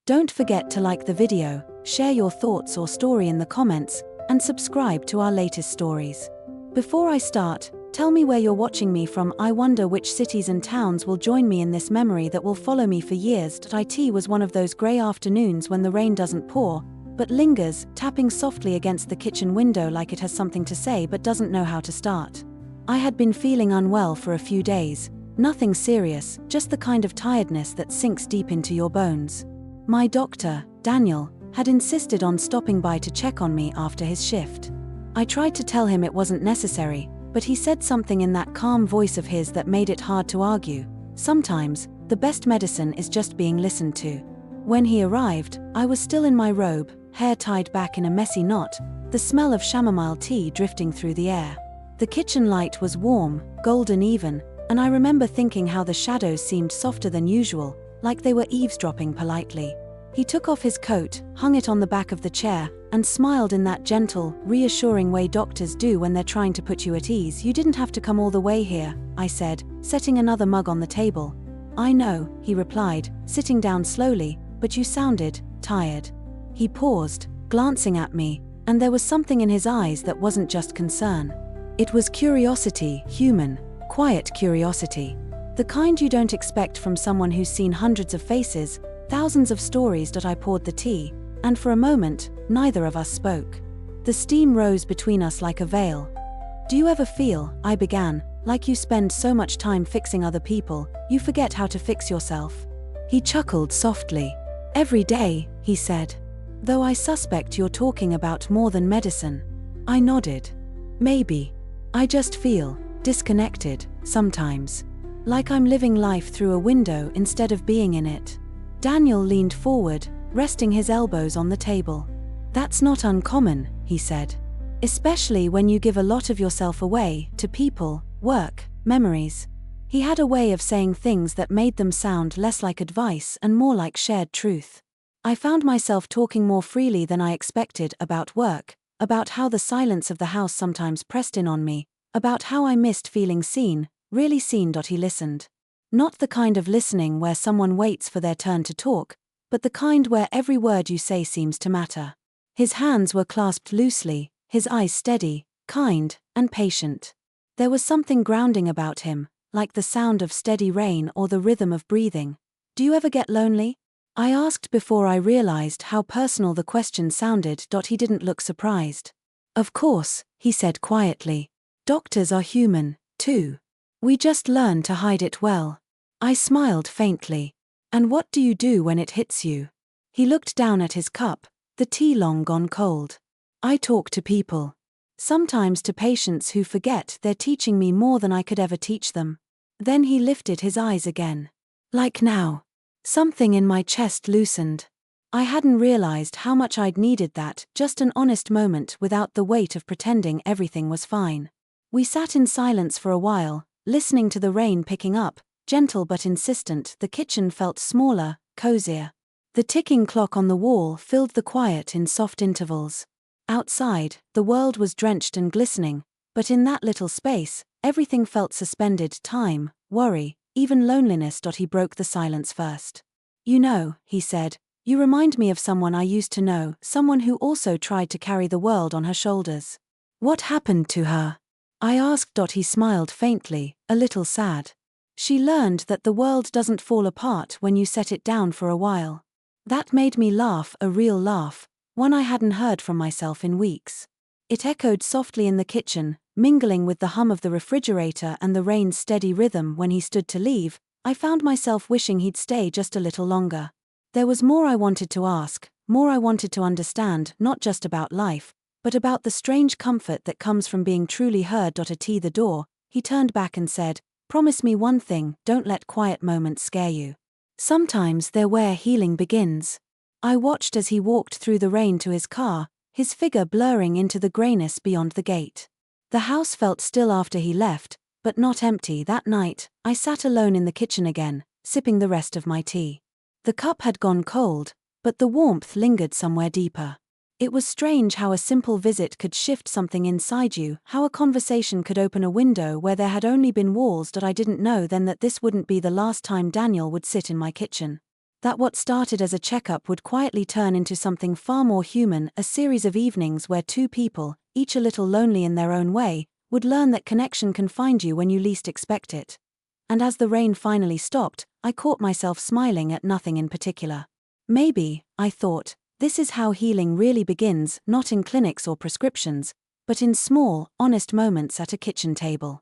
Don't forget to like the video, share your thoughts or story in the comments, and subscribe to our latest stories. Before I start, tell me where you're watching me from. I wonder which cities and towns will join me in this memory that will follow me for years. It was one of those grey afternoons when the rain doesn't pour, but lingers, tapping softly against the kitchen window like it has something to say but doesn't know how to start. I had been feeling unwell for a few days, nothing serious, just the kind of tiredness that sinks deep into your bones. My doctor, Daniel, had insisted on stopping by to check on me after his shift. I tried to tell him it wasn't necessary, but he said something in that calm voice of his that made it hard to argue. Sometimes, the best medicine is just being listened to. When he arrived, I was still in my robe, hair tied back in a messy knot, the smell of chamomile tea drifting through the air. The kitchen light was warm, golden even, and I remember thinking how the shadows seemed softer than usual, like they were eavesdropping politely. He took off his coat, hung it on the back of the chair, and smiled in that gentle, reassuring way doctors do when they're trying to put you at ease. "You didn't have to come all the way here," I said, setting another mug on the table. "I know," he replied, sitting down slowly, "but you sounded tired." He paused, glancing at me, and there was something in his eyes that wasn't just concern. It was curiosity, human, quiet curiosity. The kind you don't expect from someone who's seen hundreds of faces, thousands of stories. I poured the tea, and for a moment, neither of us spoke. The steam rose between us like a veil. "Do you ever feel," I began, "like you spend so much time fixing other people, you forget how to fix yourself?" He chuckled softly. "Every day," he said. "Though I suspect you're talking about more than medicine." I nodded. "Maybe. I just feel disconnected, sometimes. Like I'm living life through a window instead of being in it." Daniel leaned forward, resting his elbows on the table. "That's not uncommon," he said. "Especially when you give a lot of yourself away, to people, work, memories." He had a way of saying things that made them sound less like advice and more like shared truth. I found myself talking more freely than I expected about work, about how the silence of the house sometimes pressed in on me, about how I missed feeling seen, really seen. He listened. Not the kind of listening where someone waits for their turn to talk, but the kind where every word you say seems to matter. His hands were clasped loosely, his eyes steady, kind, and patient. There was something grounding about him, like the sound of steady rain or the rhythm of breathing. "Do you ever get lonely?" I asked before I realized how personal the question sounded. He didn't look surprised. "Of course," he said quietly. "Doctors are human, too. We just learn to hide it well." I smiled faintly. "And what do you do when it hits you?" He looked down at his cup, the tea long gone cold. "I talk to people. Sometimes to patients who forget they're teaching me more than I could ever teach them." Then he lifted his eyes again. "Like now." Something in my chest loosened. I hadn't realized how much I'd needed that, just an honest moment without the weight of pretending everything was fine. We sat in silence for a while, listening to the rain picking up, gentle but insistent. The kitchen felt smaller, cozier. The ticking clock on the wall filled the quiet in soft intervals. Outside, the world was drenched and glistening, but in that little space, everything felt suspended. Time, worry, even loneliness. He broke the silence first. "You know," he said, "you remind me of someone I used to know, someone who also tried to carry the world on her shoulders." "What happened to her?" I asked. He smiled faintly, a little sad. "She learned that the world doesn't fall apart when you set it down for a while." That made me laugh, a real laugh, one I hadn't heard from myself in weeks. It echoed softly in the kitchen, mingling with the hum of the refrigerator and the rain's steady rhythm. When he stood to leave, I found myself wishing he'd stay just a little longer. There was more I wanted to ask, more I wanted to understand, not just about life, but about the strange comfort that comes from being truly heard. At the door, he turned back and said, "Promise me one thing, don't let quiet moments scare you. Sometimes they're where healing begins." I watched as he walked through the rain to his car, his figure blurring into the grayness beyond the gate. The house felt still after he left, but not empty. That night, I sat alone in the kitchen again, sipping the rest of my tea. The cup had gone cold, but the warmth lingered somewhere deeper. It was strange how a simple visit could shift something inside you, how a conversation could open a window where there had only been walls. I didn't know then that this wouldn't be the last time Daniel would sit in my kitchen. That what started as a checkup would quietly turn into something far more human, a series of evenings where two people, each a little lonely in their own way, would learn that connection can find you when you least expect it. And as the rain finally stopped, I caught myself smiling at nothing in particular. Maybe, I thought, this is how healing really begins, not in clinics or prescriptions, but in small, honest moments at a kitchen table.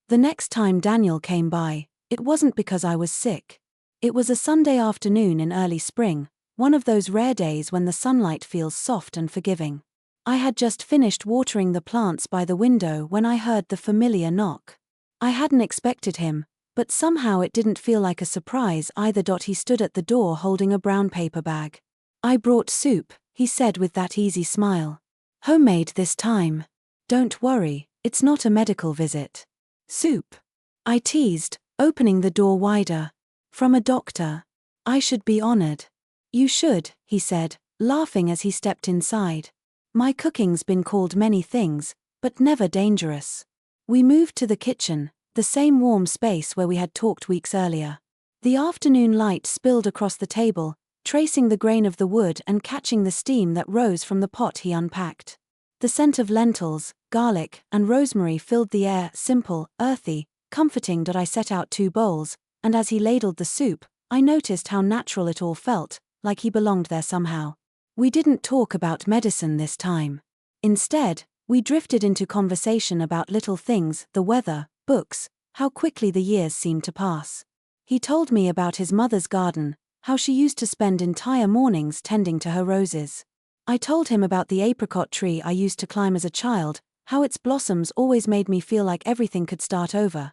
The next time Daniel came by, it wasn't because I was sick. It was a Sunday afternoon in early spring, one of those rare days when the sunlight feels soft and forgiving. I had just finished watering the plants by the window when I heard the familiar knock. I hadn't expected him, but somehow it didn't feel like a surprise either. He stood at the door holding a brown paper bag. "I brought soup," he said with that easy smile. "Homemade this time. Don't worry, it's not a medical visit." "Soup?" I teased, opening the door wider. "From a doctor. I should be honored." "You should," he said, laughing as he stepped inside. "My cooking's been called many things, but never dangerous." We moved to the kitchen, the same warm space where we had talked weeks earlier. The afternoon light spilled across the table, tracing the grain of the wood and catching the steam that rose from the pot he unpacked. The scent of lentils, garlic, and rosemary filled the air, simple, earthy, comforting. I set out 2 bowls, and as he ladled the soup, I noticed how natural it all felt, like he belonged there somehow. We didn't talk about medicine this time. Instead, we drifted into conversation about little things, the weather, books, how quickly the years seemed to pass. He told me about his mother's garden, how she used to spend entire mornings tending to her roses. I told him about the apricot tree I used to climb as a child, how its blossoms always made me feel like everything could start over.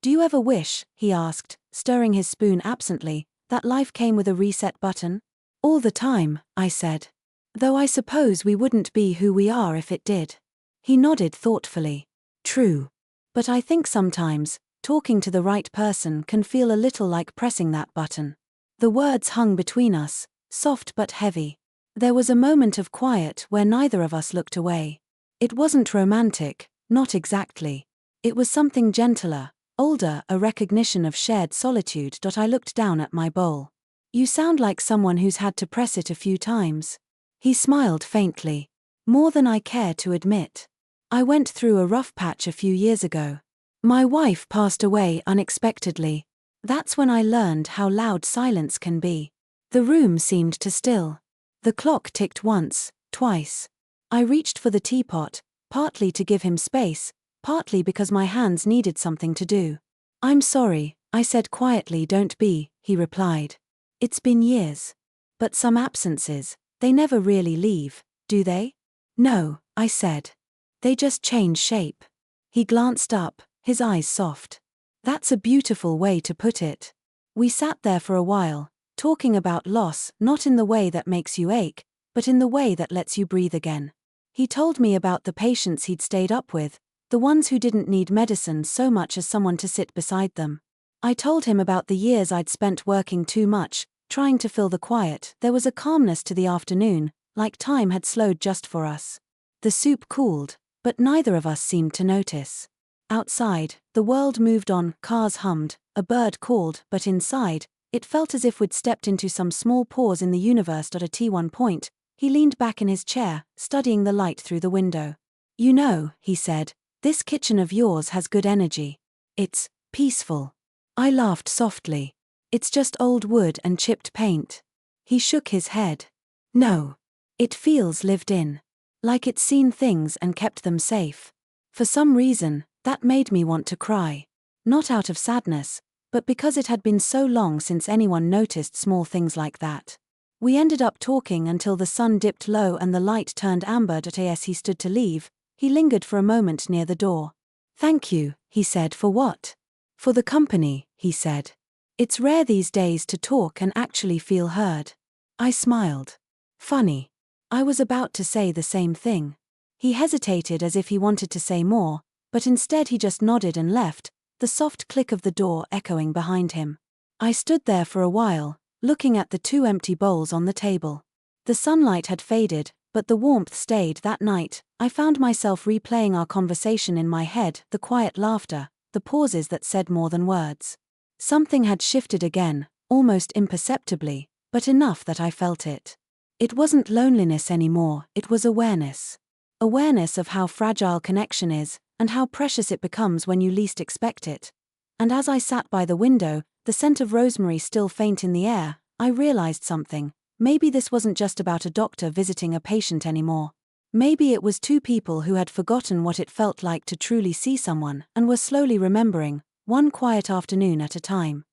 "Do you ever wish," he asked, stirring his spoon absently, "that life came with a reset button?" "All the time," I said. "Though I suppose we wouldn't be who we are if it did." He nodded thoughtfully. "True. But I think sometimes, talking to the right person can feel a little like pressing that button." The words hung between us, soft but heavy. There was a moment of quiet where neither of us looked away. It wasn't romantic, not exactly. It was something gentler, older, a recognition of shared solitude. I looked down at my bowl. "You sound like someone who's had to press it a few times." He smiled faintly. "More than I care to admit. I went through a rough patch a few years ago. My wife passed away unexpectedly. That's when I learned how loud silence can be." The room seemed to still. The clock ticked once, twice. I reached for the teapot, partly to give him space, partly because my hands needed something to do. "I'm sorry," I said quietly. "Don't be," he replied. "It's been years. But some absences, they never really leave, do they?" "No," I said. "They just change shape." He glanced up, his eyes soft. "That's a beautiful way to put it." We sat there for a while, talking about loss, not in the way that makes you ache, but in the way that lets you breathe again. He told me about the patients he'd stayed up with, the ones who didn't need medicine so much as someone to sit beside them. I told him about the years I'd spent working too much, trying to fill the quiet. There was a calmness to the afternoon, like time had slowed just for us. The soup cooled, but neither of us seemed to notice. Outside, the world moved on, cars hummed, a bird called, but inside, it felt as if we'd stepped into some small pause in the universe. At one point, he leaned back in his chair, studying the light through the window. "You know," he said, "this kitchen of yours has good energy. It's peaceful." I laughed softly. "It's just old wood and chipped paint." He shook his head. "No. It feels lived in. Like it's seen things and kept them safe." For some reason, that made me want to cry. Not out of sadness, but because it had been so long since anyone noticed small things like that. We ended up talking until the sun dipped low and the light turned amber. As he stood to leave, he lingered for a moment near the door. "Thank you," he said. "For what?" "For the company," he said. "It's rare these days to talk and actually feel heard." I smiled. Funny. I was about to say the same thing. He hesitated as if he wanted to say more, but instead he just nodded and left, the soft click of the door echoing behind him. I stood there for a while, looking at the 2 empty bowls on the table. The sunlight had faded, but the warmth stayed. That night, I found myself replaying our conversation in my head, the quiet laughter, the pauses that said more than words. Something had shifted again, almost imperceptibly, but enough that I felt it. It wasn't loneliness anymore, it was awareness. Awareness of how fragile connection is, and how precious it becomes when you least expect it. And as I sat by the window, the scent of rosemary still faint in the air, I realized something. Maybe this wasn't just about a doctor visiting a patient anymore. Maybe it was two people who had forgotten what it felt like to truly see someone, and were slowly remembering, one quiet afternoon at a time.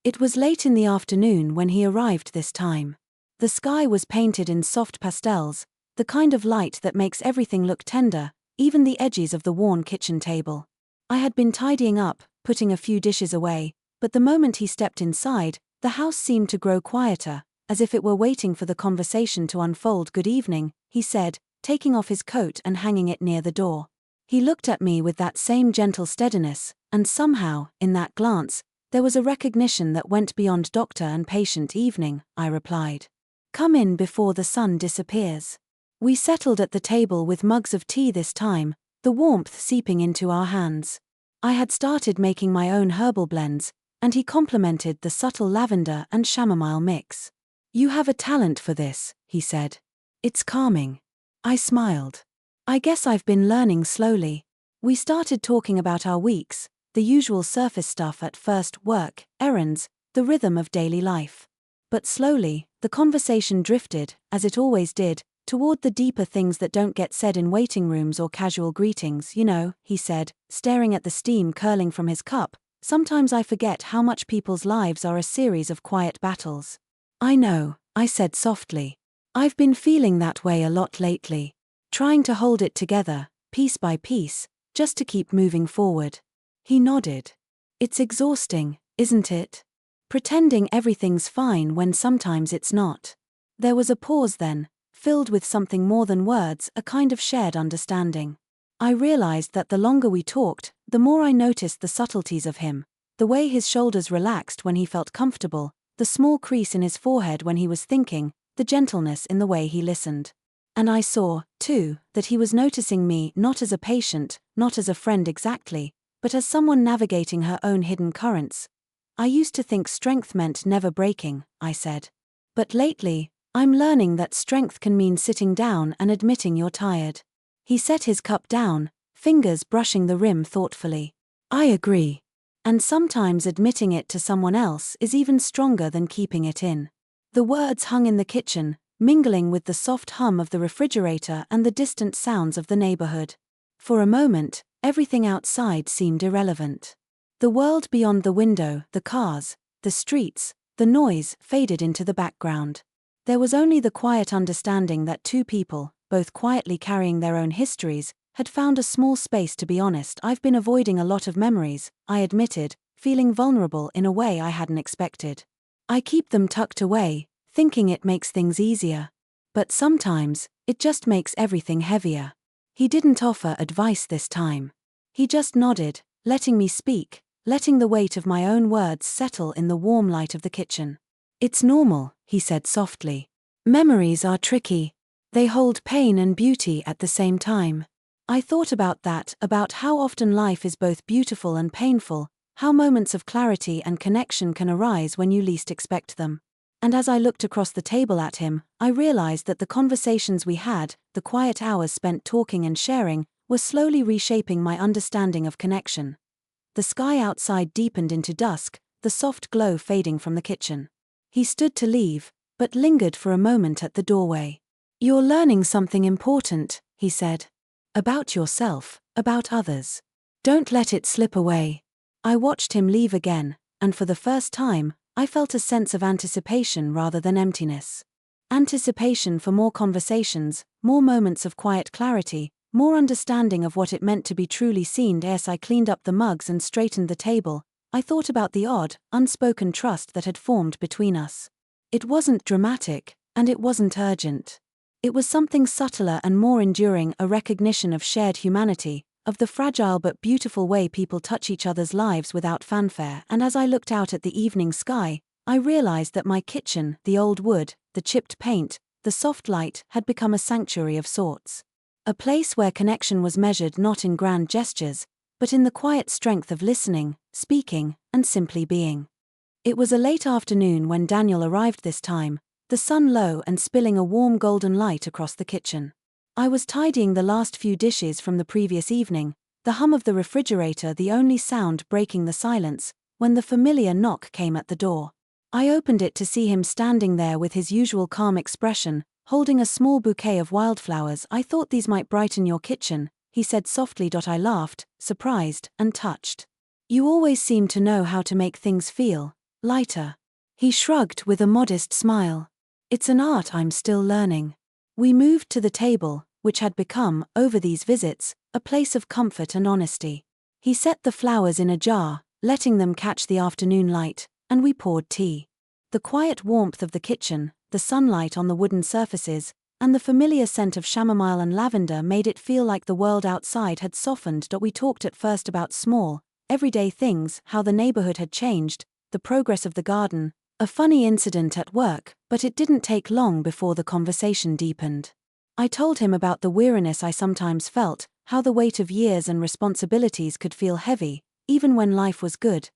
It was late in the afternoon when he arrived this time. The sky was painted in soft pastels, the kind of light that makes everything look tender, even the edges of the worn kitchen table. I had been tidying up, putting a few dishes away, but the moment he stepped inside, the house seemed to grow quieter, as if it were waiting for the conversation to unfold. "Good evening," he said, taking off his coat and hanging it near the door. He looked at me with that same gentle steadiness, and somehow, in that glance, there was a recognition that went beyond doctor and patient. "Evening," I replied. "Come in before the sun disappears." We settled at the table with mugs of tea this time, the warmth seeping into our hands. I had started making my own herbal blends, and he complimented the subtle lavender and chamomile mix. "You have a talent for this," he said. "It's calming." I smiled. "I guess I've been learning slowly." We started talking about our weeks, the usual surface stuff at first: work, errands, the rhythm of daily life. But slowly, the conversation drifted, as it always did, toward the deeper things that don't get said in waiting rooms or casual greetings. "You know," he said, staring at the steam curling from his cup, "sometimes I forget how much people's lives are a series of quiet battles." "I know," I said softly. "I've been feeling that way a lot lately. Trying to hold it together, piece by piece, just to keep moving forward." He nodded. "It's exhausting, isn't it? Pretending everything's fine when sometimes it's not." There was a pause then, filled with something more than words, a kind of shared understanding. I realized that the longer we talked, the more I noticed the subtleties of him, the way his shoulders relaxed when he felt comfortable, the small crease in his forehead when he was thinking, the gentleness in the way he listened. And I saw, too, that he was noticing me not as a patient, not as a friend exactly, but as someone navigating her own hidden currents. "I used to think strength meant never breaking," I said. "But lately, I'm learning that strength can mean sitting down and admitting you're tired." He set his cup down, fingers brushing the rim thoughtfully. "I agree. And sometimes admitting it to someone else is even stronger than keeping it in." The words hung in the kitchen, mingling with the soft hum of the refrigerator and the distant sounds of the neighborhood. For a moment, everything outside seemed irrelevant. The world beyond the window, the cars, the streets, the noise faded into the background. There was only the quiet understanding that two people, both quietly carrying their own histories, had found a small space to be honest. "I've been avoiding a lot of memories," I admitted, feeling vulnerable in a way I hadn't expected. "I keep them tucked away, thinking it makes things easier. But sometimes, it just makes everything heavier." He didn't offer advice this time. He just nodded, letting me speak, letting the weight of my own words settle in the warm light of the kitchen. "It's normal," he said softly. "Memories are tricky. They hold pain and beauty at the same time." I thought about that, about how often life is both beautiful and painful, how moments of clarity and connection can arise when you least expect them. And as I looked across the table at him, I realized that the conversations we had, the quiet hours spent talking and sharing, were slowly reshaping my understanding of connection. The sky outside deepened into dusk, the soft glow fading from the kitchen. He stood to leave, but lingered for a moment at the doorway. "You're learning something important," he said. "About yourself, about others. Don't let it slip away." I watched him leave again, and for the first time, I felt a sense of anticipation rather than emptiness. Anticipation for more conversations, more moments of quiet clarity, more understanding of what it meant to be truly seen. As I cleaned up the mugs and straightened the table, I thought about the odd, unspoken trust that had formed between us. It wasn't dramatic, and it wasn't urgent. It was something subtler and more enduring, a recognition of shared humanity, of the fragile but beautiful way people touch each other's lives without fanfare. And as I looked out at the evening sky, I realized that my kitchen, the old wood, the chipped paint, the soft light, had become a sanctuary of sorts. A place where connection was measured not in grand gestures, but in the quiet strength of listening, speaking, and simply being. It was a late afternoon when Daniel arrived this time, the sun low and spilling a warm golden light across the kitchen. I was tidying the last few dishes from the previous evening, the hum of the refrigerator the only sound breaking the silence, when the familiar knock came at the door. I opened it to see him standing there with his usual calm expression, holding a small bouquet of wildflowers. "I thought these might brighten your kitchen," he said softly. I laughed, surprised and touched. "You always seem to know how to make things feel lighter." He shrugged with a modest smile. "It's an art I'm still learning." We moved to the table, which had become, over these visits, a place of comfort and honesty. He set the flowers in a jar, letting them catch the afternoon light, and we poured tea. The quiet warmth of the kitchen, the sunlight on the wooden surfaces, and the familiar scent of chamomile and lavender made it feel like the world outside had softened. We talked at first about small, everyday things, how the neighborhood had changed, the progress of the garden, a funny incident at work, but it didn't take long before the conversation deepened. I told him about the weariness I sometimes felt, how the weight of years and responsibilities could feel heavy, even when life was good.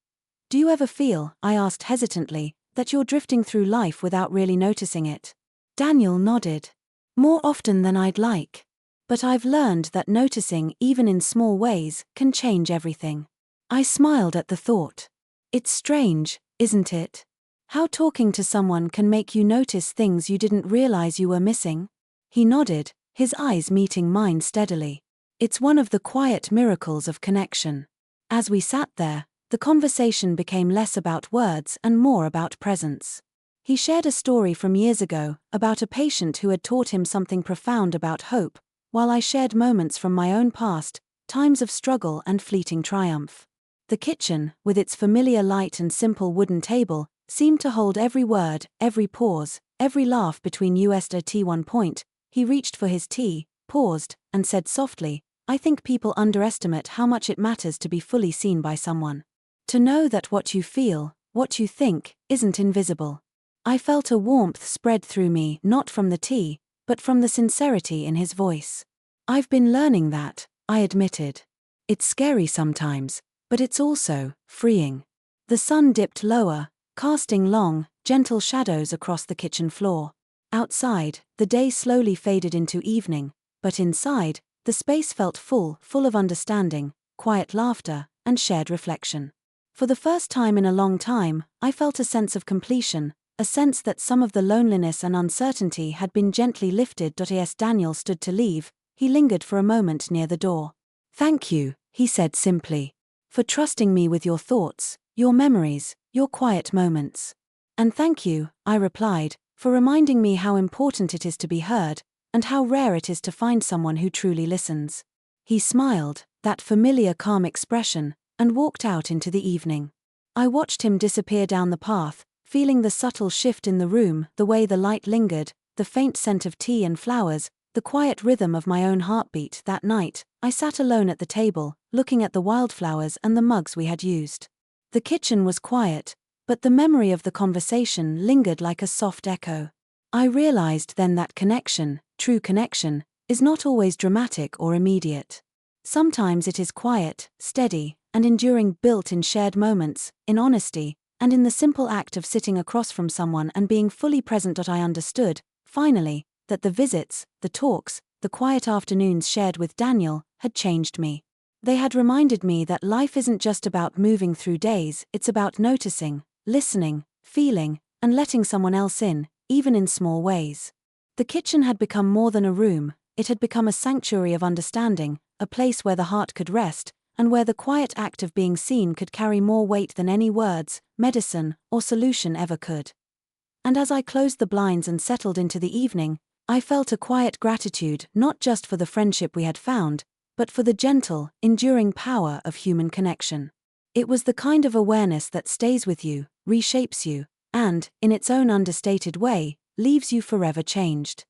"Do you ever feel," I asked hesitantly, "that you're drifting through life without really noticing it?" Daniel nodded. "More often than I'd like. But I've learned that noticing, even in small ways, can change everything." I smiled at the thought. It's strange, isn't it? How talking to someone can make you notice things you didn't realize you were missing? He nodded, his eyes meeting mine steadily. It's one of the quiet miracles of connection. As we sat there, the conversation became less about words and more about presence. He shared a story from years ago, about a patient who had taught him something profound about hope, while I shared moments from my own past, times of struggle and fleeting triumph. The kitchen, with its familiar light and simple wooden table, seemed to hold every word, every pause, every laugh between us. At one point, he reached for his tea, paused, and said softly, "I think people underestimate how much it matters to be fully seen by someone. To know that what you feel, what you think, isn't invisible." I felt a warmth spread through me, not from the tea, but from the sincerity in his voice. "I've been learning that," I admitted. "It's scary sometimes, but it's also freeing." The sun dipped lower, casting long, gentle shadows across the kitchen floor. Outside, the day slowly faded into evening, but inside, the space felt full of understanding, quiet laughter, and shared reflection. For the first time in a long time, I felt a sense of completion, a sense that some of the loneliness and uncertainty had been gently lifted. As Daniel stood to leave, he lingered for a moment near the door. "Thank you," he said simply, "for trusting me with your thoughts, your memories, your quiet moments." "And thank you," I replied, "for reminding me how important it is to be heard, and how rare it is to find someone who truly listens." He smiled, that familiar calm expression, and walked out into the evening. I watched him disappear down the path, feeling the subtle shift in the room, the way the light lingered, the faint scent of tea and flowers, the quiet rhythm of my own heartbeat. That night, I sat alone at the table, looking at the wildflowers and the mugs we had used. The kitchen was quiet, but the memory of the conversation lingered like a soft echo. I realized then that connection, true connection, is not always dramatic or immediate. Sometimes it is quiet, steady, and enduring, built in shared moments, in honesty, and in the simple act of sitting across from someone and being fully present. I understood, finally, that the visits, the talks, the quiet afternoons shared with Daniel, had changed me. They had reminded me that life isn't just about moving through days, it's about noticing, listening, feeling, and letting someone else in, even in small ways. The kitchen had become more than a room, it had become a sanctuary of understanding, a place where the heart could rest, and where the quiet act of being seen could carry more weight than any words, medicine, or solution ever could. And as I closed the blinds and settled into the evening, I felt a quiet gratitude, not just for the friendship we had found, but for the gentle, enduring power of human connection. It was the kind of awareness that stays with you, reshapes you, and, in its own understated way, leaves you forever changed.